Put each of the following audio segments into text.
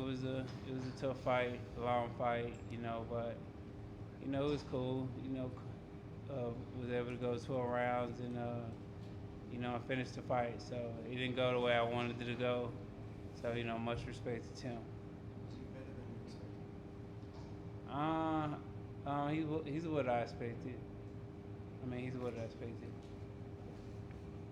it was a tough fight, a long fight, but it was cool. Was able to go 12 rounds and I finished the fight. So it didn't go the way I wanted it to go. So much respect to Tim. Was he better than you expected? He's what I expected. I mean, he's what I expected.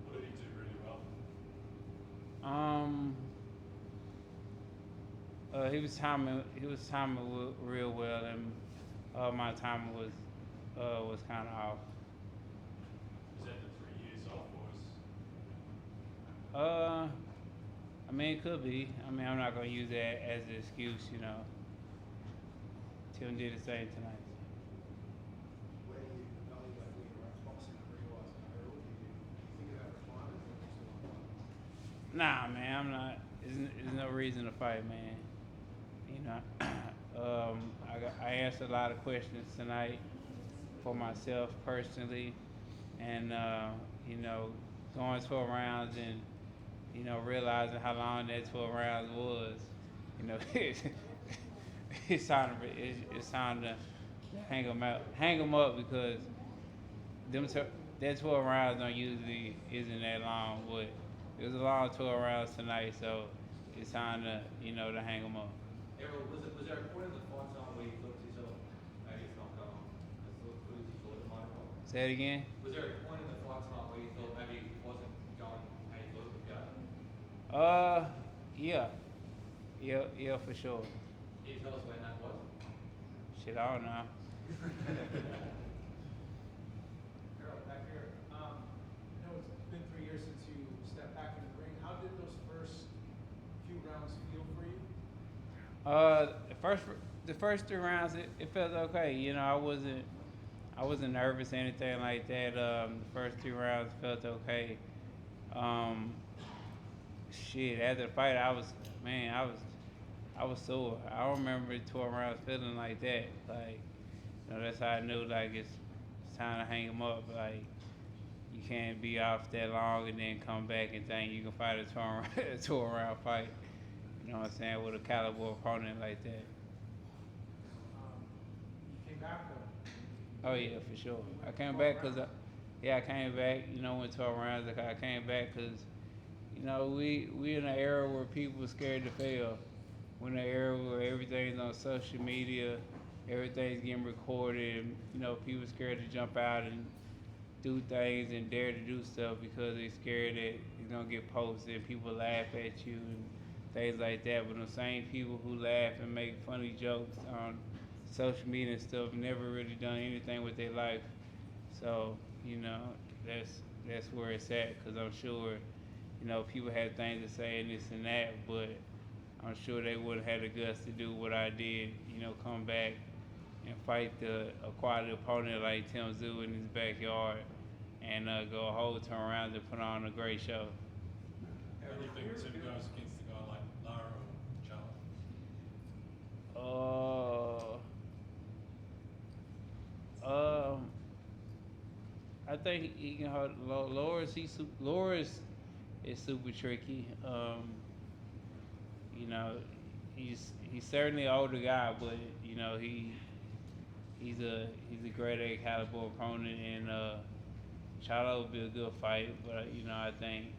What did he do really well? Um, he was timing real well, and my timing was kind of off. Was that the 3 years off, or was Uh, I mean, it could be. I mean, I'm not gonna use that as an excuse. Tim did the same tonight. Where do you evaluate where you're at boxing career-wise in Errol? Do you think about retirement or do you still want to fight? Nah, man, I'm not. There's no reason to fight, man. You know, I answered a lot of questions tonight for myself personally, and going 12 rounds and realizing how long that 12 rounds was. It's time to hang them up because that 12 rounds don't usually isn't that long, but it was a long 12 rounds tonight, so it's time to hang them up. Errol, was there a point in the fight time where you thought to yourself, maybe it's not going? What did you thought it might have gone? Say it again. Was there a point in the fight time where you thought maybe it wasn't going how you thought it would go? Yeah, yeah, for sure. Can you tell us when that was? Shit, I don't know. Errol, back here. I know it's been 3 years since you stepped back in the ring. How did those first few rounds feel for you? The first 3 rounds, it felt okay. I wasn't nervous or anything like that. The first 3 rounds felt okay. Um, Shit, after the fight, I was sore. I don't remember 12 rounds feeling like that. Like, that's how I knew like it's time to hang him up. Like, you can't be off that long and then come back and think you can fight a 12 round fight. You know what I'm saying? With a caliber opponent like that. You came back though. Oh yeah, for sure. I came back because, yeah, I came back. Went 12 rounds. I came back because, we in an era where people are scared to fail. We're in an era where everything's on social media, everything's getting recorded. People scared to jump out and do things and dare to do stuff because they're scared that it's gonna get posted and people laugh at you and things like that. But the same people who laugh and make funny jokes on social media and stuff never really done anything with their life. So that's where it's at. Because I'm sure people had things to say and this and that, but I'm sure they wouldn't have the guts to do what I did. Come back and fight a quality opponent like Tszyu in his backyard and go a whole turn around and put on a great show. how do you think Tim goes against a guy like Lara or Charlie? Um, I think he can hold Laura's is super tricky. You know, he's certainly an older guy, but he's a grade A caliber opponent, and Charlo will be a good fight. But I think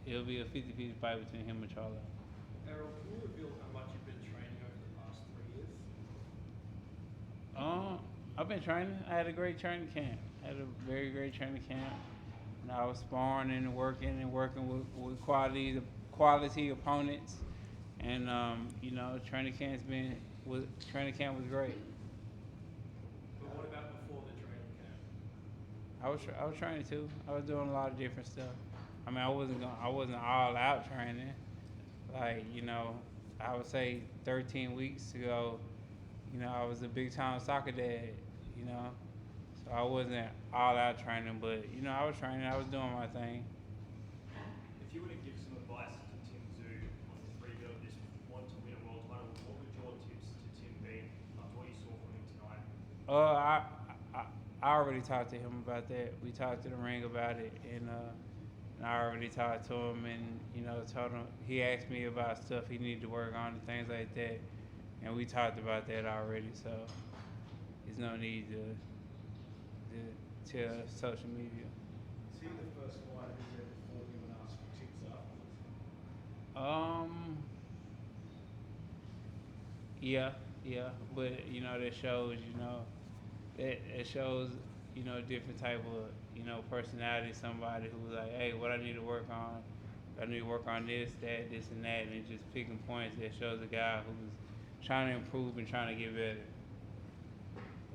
it'll be a 50-50 fight between him and Charlo. Errol, can you reveal how much you've been training over the past 3 years? I've been training. I had a great training camp. I had a very great training camp. I was sparring and working with quality opponents, and training camp was great. But what about before the training camp? I was training too. I was doing a lot of different stuff. I mean, I wasn't all out training. Like I would say 13 weeks ago, I was a big time soccer dad. So I wasn't all out training, but I was training. I was doing my thing. If you were to give some advice to Tim Tszyu on his rebuild this want to win a world title, what would your tips to Tim be after what you saw from him tonight? I already talked to him about that. We talked to the ring about it, and And I already talked to him and, told him, he asked me about stuff he needed to work on and things like that. And we talked about that already, so there's no need to tell social media. Is he the first fighter who's ever fought you and asked for tips afterwards? Yeah, but that shows, it shows, different type of, personality. Somebody who's like, hey, what I need to work on? I need to work on this, that, this, and that, and just picking points that shows a guy who's trying to improve and trying to get better.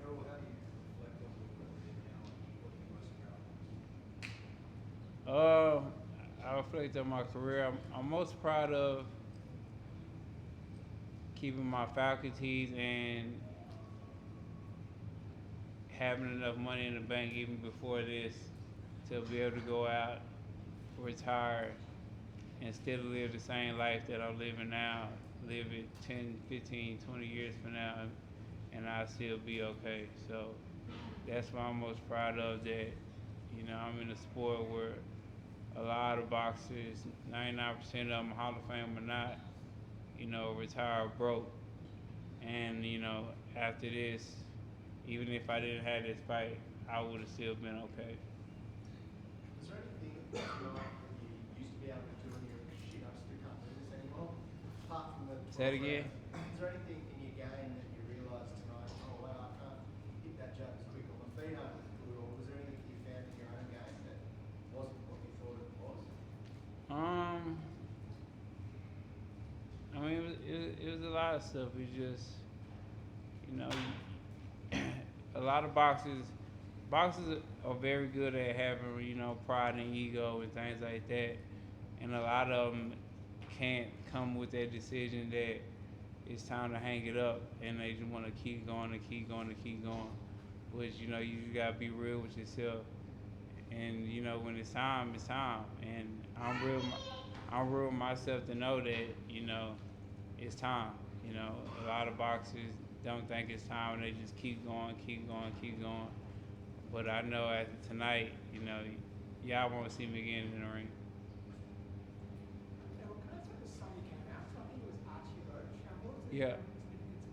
Errol, how do you reflect on your career now and what you're most proud of? I reflect on my career. I'm most proud of keeping my faculties and having enough money in the bank even before this to be able to go out, retire, and still live the same life that I'm living now, live it 10, 15, 20 years from now, and I'll still be okay. So that's what I'm most proud of, that, I'm in a sport where a lot of boxers, 99% of them, Hall of Fame or not, retire broke. And, after this, even if I didn't have this fight, I would have still been okay. Is there anything tonight that you used to be able to do and you're shit, I still can't do this anymore? Apart from the Say it again? Is there anything in your game that you realise tonight, oh wow, I can't hit that jab as quick, or my feet aren't as good, or was there anything you found in your own game that wasn't what you thought it was? I mean, it was a lot of stuff. It just, a lot of boxers are very good at having, pride and ego and things like that. And a lot of them can't come with that decision that it's time to hang it up, and they just want to keep going and keep going and keep going. Which, you gotta be real with yourself. And, when it's time, it's time. And I'm real myself to know that, it's time. A lot of boxers don't think it's time, and they just keep going. But I know after tonight, y'all won't see me again in the ring. Errol, can I ask about the song you came out to? I think it was Archie Roach. What was the Yeah. significance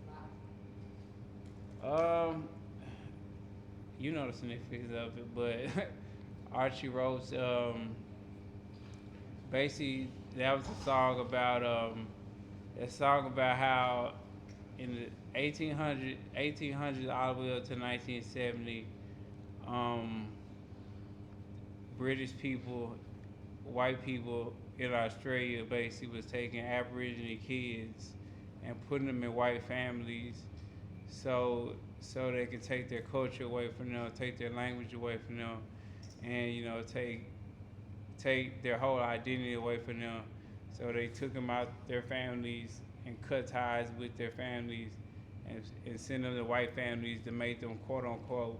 of that? You know the significance of it, but Archie Roach, basically that was a song about how in the 1800s all the way up to 1970, British people, white people in Australia basically was taking Aboriginal kids and putting them in white families so they could take their culture away from them, take their language away from them, and take their whole identity away from them. So they took them out their families and cut ties with their families and sent them to white families to make them quote unquote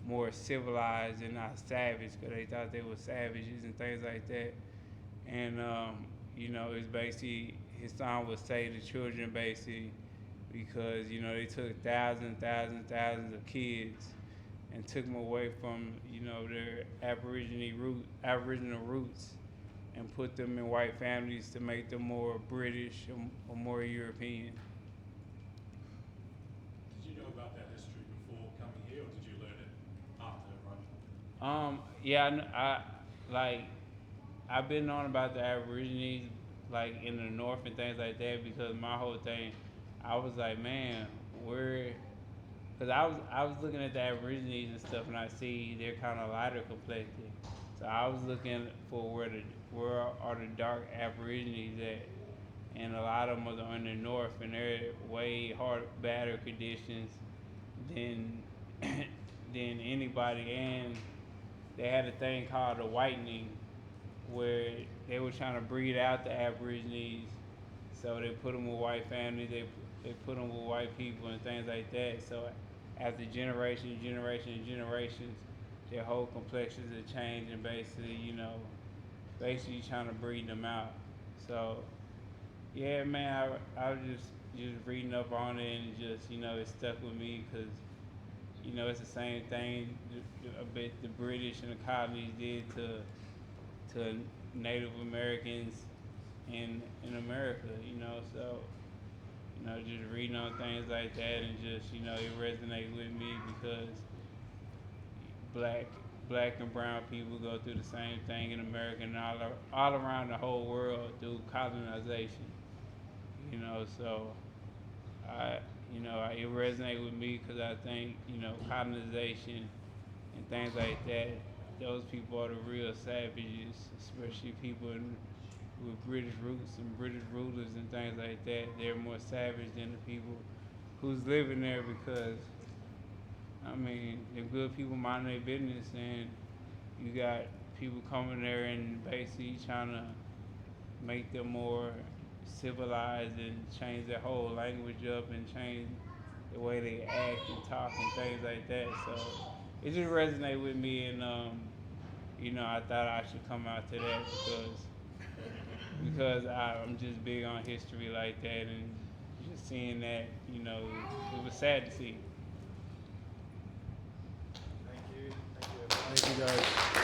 more civilized and not savage, because they thought they were savages and things like that. And it's basically, his song would save the children basically, because they took thousands of kids and took them away from their Aboriginal roots and put them in white families to make them more British or more European. Did you know about that history before coming here, or did you learn it after arriving? I've been knowing about the Aborigines like in the north and things like that, because my whole thing, I was like, man, because I was looking at the Aborigines and stuff, and I see they're kind of lighter complected. So I was looking for where are the dark Aborigines at, and a lot of them are in the north, and they're way badder conditions than than anybody. And they had a thing called the whitening, where they were trying to breed out the Aborigines, so they put them with white families, they put them with white people and things like that. So after generations, their whole complexions have changed, and basically trying to breed them out. So yeah, man, I was just reading up on it, and just it stuck with me, because it's the same thing I bet the British and the colonies did to Native Americans in America, you know, so, you know, just reading on things like that and just, you know, it resonated with me because black and brown people go through the same thing in America and all around the whole world through colonization, you know, so it resonated with me because I think, you know, colonization and things like that, those people are the real savages, especially people with British roots and British rulers and things like that. They're more savage than the people who's living there because, I mean, the good people mind their business and you got people coming there and basically trying to make them more civilized and change their whole language up and change the way they act and talk and things like that. So it just resonated with me and you know, I thought I should come out to that because I'm just big on history like that and just seeing that, you know, it was sad to see. Thank you. Thank you, guys.